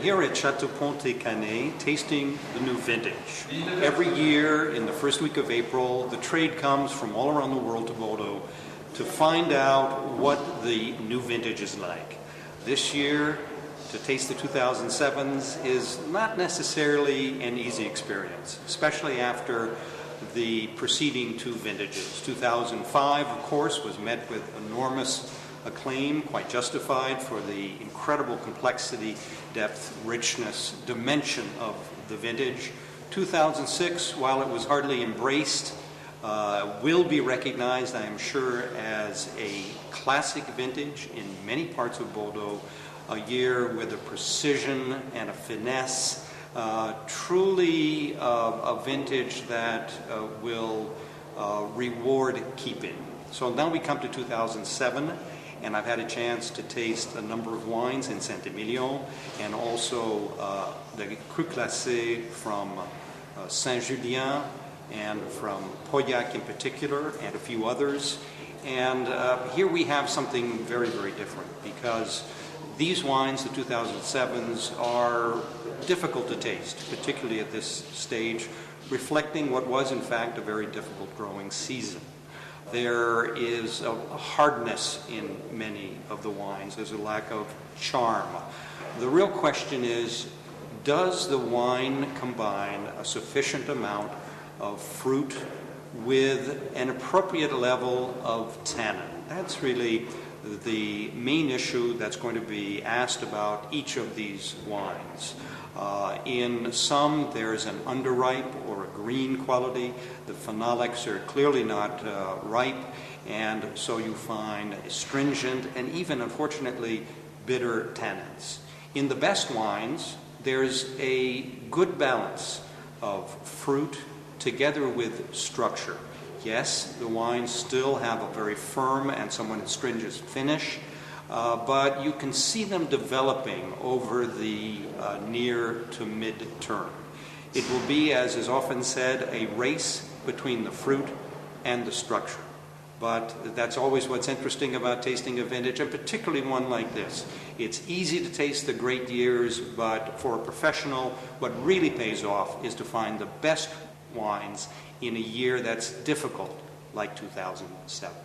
here at Chateau Pontet-Canet, tasting the new vintage. Every year in the first week of April, the trade comes from all around the world to Bordeaux to find out what the new vintage is like. This year, to taste the 2007s is not necessarily an easy experience, especially after the preceding two vintages. 2005, of course, was met with enormous acclaim, quite justified, for the incredible complexity, depth, richness, dimension of the vintage. 2006, while it was hardly embraced, will be recognized, I am sure, as a classic vintage in many parts of Bordeaux, a year with a precision and a finesse, truly a vintage that will reward keeping. So now we come to 2007, and I've had a chance to taste a number of wines in Saint-Emilion, and also the Cru Classé from Saint-Julien, and from Pauillac in particular, and a few others. And here we have something very, very different, because these wines, the 2007s, are difficult to taste, particularly at this stage, reflecting what was in fact a very difficult growing season. There is a hardness in many of the wines. There's a lack of charm. The real question is, does the wine combine a sufficient amount of fruit with an appropriate level of tannin? That's really the main issue that's going to be asked about each of these wines. In some, there's an underripe or a green quality. The phenolics are clearly not ripe, and so you find stringent and even, unfortunately, bitter tannins. In the best wines, there's a good balance of fruit together with structure. Yes, the wines still have a very firm and somewhat astringent finish, but you can see them developing over the near to mid-term. It will be, as is often said, a race between the fruit and the structure. But that's always what's interesting about tasting a vintage, and particularly one like this. It's easy to taste the great years, but for a professional, what really pays off is to find the best wines in a year that's difficult, like 2007.